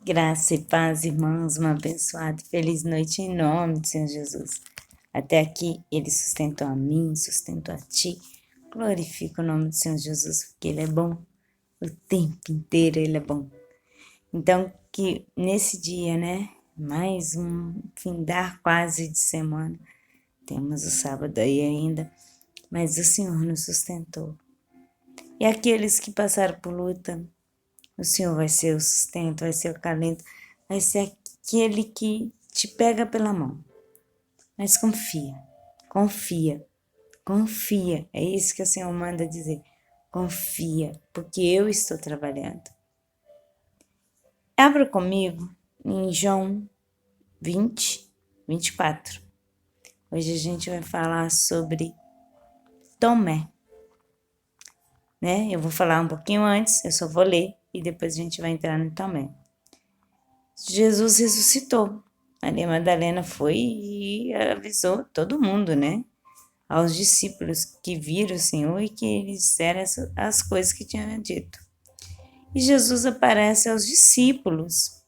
Graça e paz, irmãos, uma abençoada e feliz noite em nome do Senhor Jesus. Até aqui, Ele sustentou a mim, sustentou a ti. Glorifica o nome do Senhor Jesus, porque Ele é bom. O tempo inteiro Ele é bom. Então, que nesse dia, né, mais um findar quase de semana, temos o sábado aí ainda, mas o Senhor nos sustentou. E aqueles que passaram por luta, o Senhor vai ser o sustento, vai ser o acalento, vai ser aquele que te pega pela mão. Mas confia, confia, confia. É isso que o Senhor manda dizer. Confia, porque eu estou trabalhando. Abra comigo em João 20, 24. Hoje a gente vai falar sobre Tomé. Né? Eu vou falar um pouquinho antes, eu só vou ler e depois a gente vai entrar no Tomé. Jesus ressuscitou. Maria Madalena foi e avisou todo mundo, né? Aos discípulos que viram o Senhor e que eles disseram as coisas que tinha dito. E Jesus aparece aos discípulos,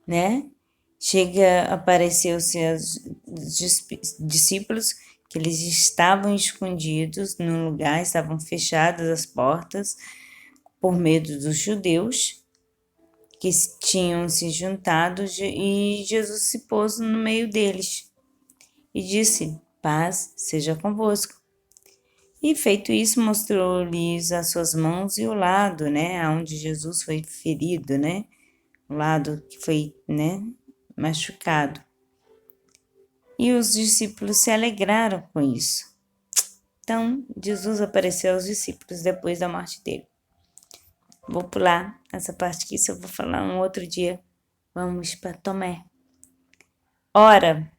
né? Chega a aparecer aos discípulos que eles estavam escondidos num lugar, estavam fechadas as portas por medo dos judeus que tinham se juntado, e Jesus se pôs no meio deles e disse: paz seja convosco. E feito isso, mostrou-lhes as suas mãos e o lado, né, onde Jesus foi ferido, né, o lado que foi, né, machucado. E os discípulos se alegraram com isso. Então, Jesus apareceu aos discípulos depois da morte dele. Vou pular essa parte aqui, se eu vou falar um outro dia. Vamos para Tomé. Ora,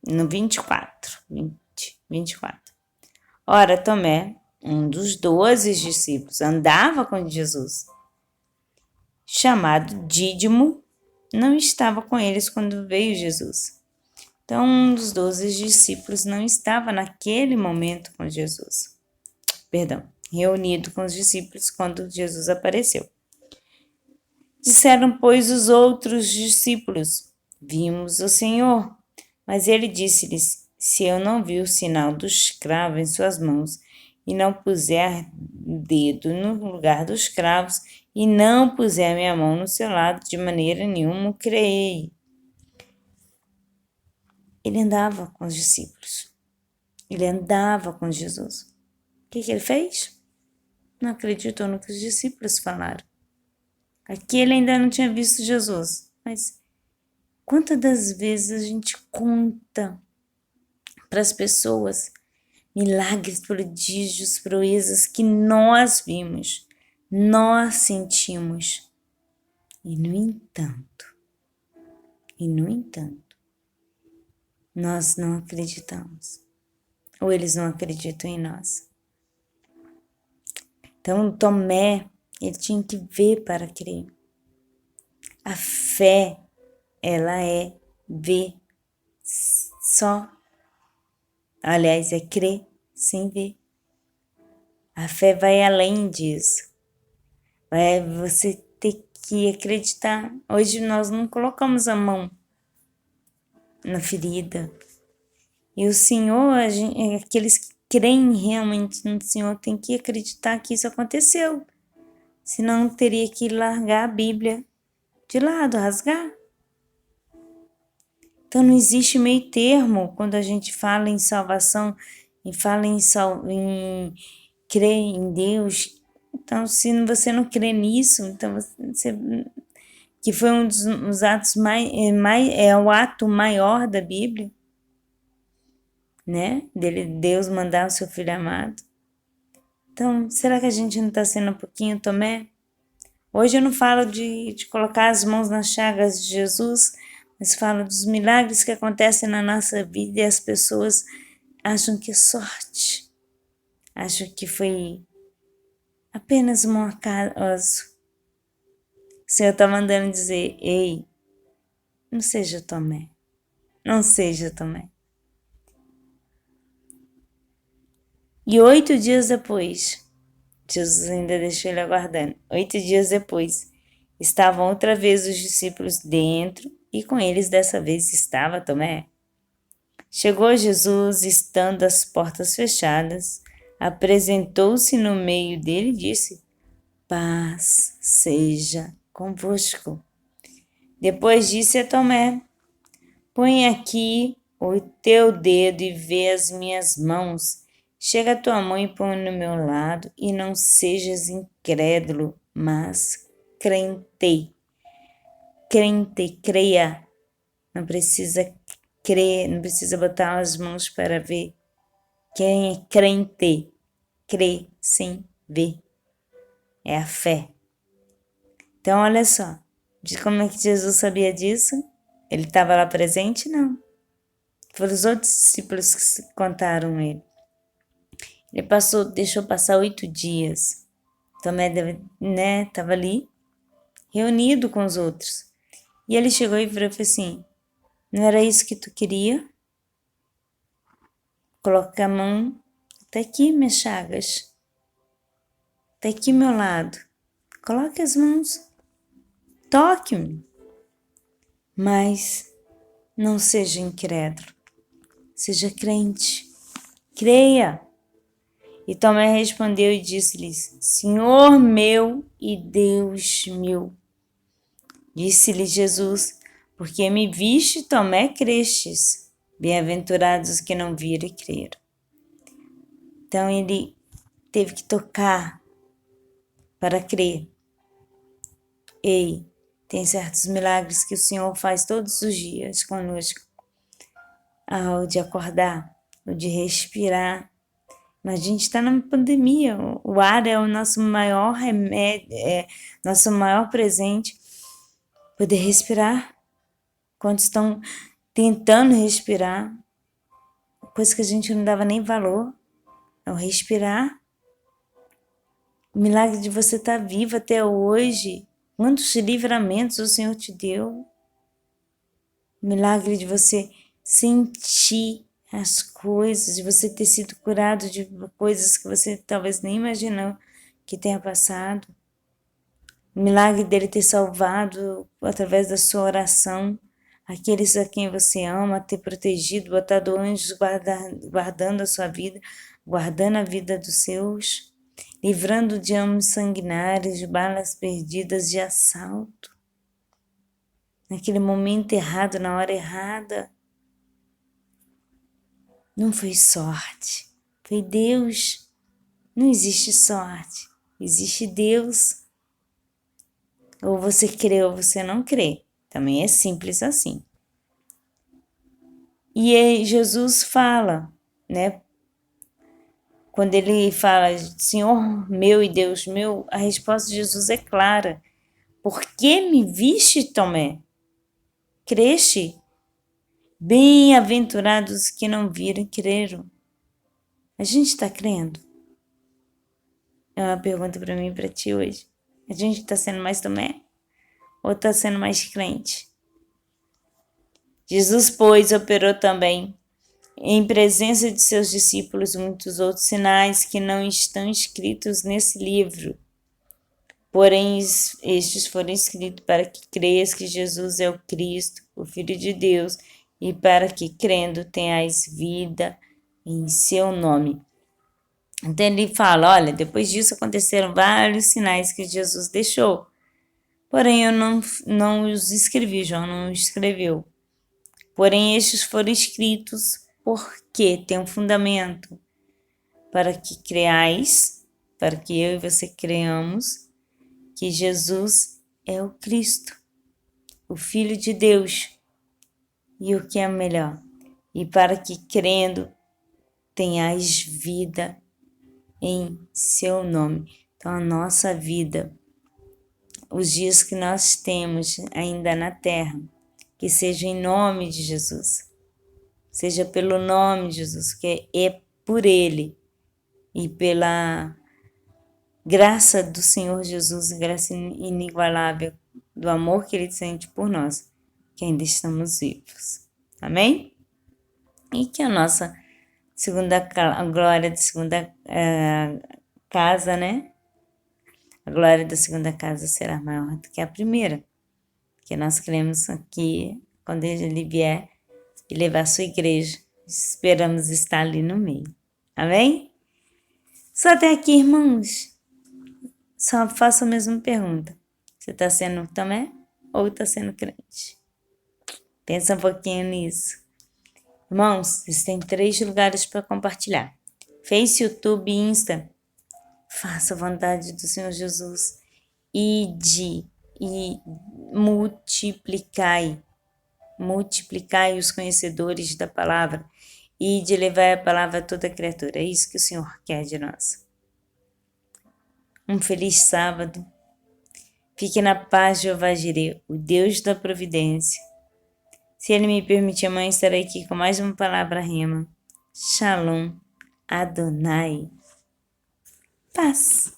no 24. Ora, Tomé, um dos 12 discípulos, andava com Jesus, chamado Dídimo, não estava com eles quando veio Jesus. Então, um dos 12 discípulos não estava naquele momento com Jesus. Reunido com os discípulos quando Jesus apareceu. Disseram, pois, os outros discípulos: vimos o Senhor. Mas ele disse-lhes: se eu não vi o sinal do escravo em suas mãos, e não puser dedo no lugar dos cravos, e não puser minha mão no seu lado, de maneira nenhuma creei. Ele andava com os discípulos. Ele andava com Jesus. O que ele fez? Não acreditou no que os discípulos falaram. Aqui ele ainda não tinha visto Jesus. Mas quantas das vezes a gente conta para as pessoas milagres, prodígios, proezas que nós vimos, nós sentimos. E no entanto, nós não acreditamos. Ou eles não acreditam em nós. Então, Tomé, ele tinha que ver para crer. A fé, ela é ver só. Aliás, é crer sem ver. A fé vai além disso. Vai você ter que acreditar. Hoje nós não colocamos a mão na ferida. E o Senhor, aqueles que creem realmente no Senhor, tem que acreditar que isso aconteceu. Senão teria que largar a Bíblia de lado, rasgar. Então não existe meio termo quando a gente fala em salvação e fala em crer em Deus. Então, se você não crê nisso, então você que foi um dos atos é o ato maior da Bíblia, né? Deus mandar o seu Filho amado. Então, será que a gente não está sendo um pouquinho Tomé? Hoje eu não falo de colocar as mãos nas chagas de Jesus, mas falo dos milagres que acontecem na nossa vida e as pessoas acham que é sorte, acham que foi apenas um acaso. O Senhor está mandando dizer: ei, não seja Tomé, não seja Tomé. E 8 dias depois, Jesus ainda deixou ele aguardando. 8 dias depois, Estavam outra vez os discípulos dentro e com eles dessa vez estava Tomé. Chegou Jesus, estando as portas fechadas, apresentou-se no meio dele e disse: Paz seja convosco. Depois disse a Tomé: Põe aqui o teu dedo e vê as minhas mãos. Chega a tua mão e põe no meu lado, e não sejas incrédulo, mas crente. Crente, creia. Não precisa crer, não precisa botar as mãos para ver. Quem é crente, crê sem ver. É a fé. Então, olha só. De como é que Jesus sabia disso? Ele estava lá presente? Não. Foram os outros discípulos que contaram ele. Ele deixou passar 8 dias. Tomé, estava ali, reunido com os outros. E ele chegou e falou assim: Não era isso que tu queria? Coloca a mão até aqui, minhas chagas. Até aqui, meu lado. Coloque as mãos. Toque-me. Mas não seja incrédulo. Seja crente. Creia. E Tomé respondeu e disse-lhes: Senhor meu e Deus meu. Disse-lhe Jesus: Porque me viste, Tomé, crestes. Bem-aventurados os que não viram e creram. Então ele teve que tocar para crer. Ei, tem certos milagres que o Senhor faz todos os dias conosco. Ao de acordar, o de respirar. Mas a gente está numa pandemia. O ar é o nosso maior remédio, nosso maior presente. Poder respirar. Quando estão tentando respirar, coisa que a gente não dava nem valor, é o respirar. O milagre de você estar vivo até hoje. Quantos livramentos o Senhor te deu. O milagre de você sentir as coisas, de você ter sido curado de coisas que você talvez nem imaginou que tenha passado. O milagre dele ter salvado através da sua oração aqueles a quem você ama, ter protegido, botado anjos guardando a sua vida, guardando a vida dos seus, livrando de homens sanguinários, de balas perdidas, de assalto. Naquele momento errado, na hora errada. Não foi sorte, foi Deus. Não existe sorte, existe Deus. Ou você crê ou você não crê. Também é simples assim. E aí Jesus fala, né? Quando ele fala, Senhor meu e Deus meu, a resposta de Jesus é clara. Por que me viste, Tomé? Creste? Bem-aventurados que não viram e creram. A gente está crendo? É uma pergunta para mim e para ti hoje. A gente está sendo mais Tomé? Ou está sendo mais crente? Jesus, pois, operou também, em presença de seus discípulos, muitos outros sinais que não estão escritos nesse livro. Porém, estes foram escritos para que creias que Jesus é o Cristo, o Filho de Deus, e para que, crendo, tenhais vida em seu nome. Então ele fala, olha, depois disso aconteceram vários sinais que Jesus deixou. Porém, eu não os escrevi, João não os escreveu. Porém, estes foram escritos porque tem um fundamento para que creais, para que eu e você creamos que Jesus é o Cristo, o Filho de Deus, e o que é melhor, e para que crendo tenhais vida em seu nome. Então a nossa vida, os dias que nós temos ainda na terra, que seja em nome de Jesus, seja pelo nome de Jesus, que é por Ele e pela graça do Senhor Jesus, graça inigualável do amor que Ele sente por nós, que ainda estamos vivos. Amém? E que a nossa segunda glória de segunda casa, né? A glória da segunda casa será maior do que a primeira, porque nós queremos que, quando ele vier e levar a sua igreja, esperamos estar ali no meio. Amém? Só até aqui, irmãos. Só faço a mesma pergunta. Você está sendo Tomé ou está sendo crente? Pensa um pouquinho nisso. Irmãos, vocês têm 3 lugares para compartilhar. Face, YouTube e Insta. Faça a vontade do Senhor Jesus. Ide e multiplicai. Multiplicai os conhecedores da palavra. Ide levar a palavra a toda criatura. É isso que o Senhor quer de nós. Um feliz sábado. Fique na paz de Jeová Jireh, o Deus da providência. Se Ele me permitir, amanhã estarei aqui com mais uma palavra rema. Shalom, Adonai. Paz.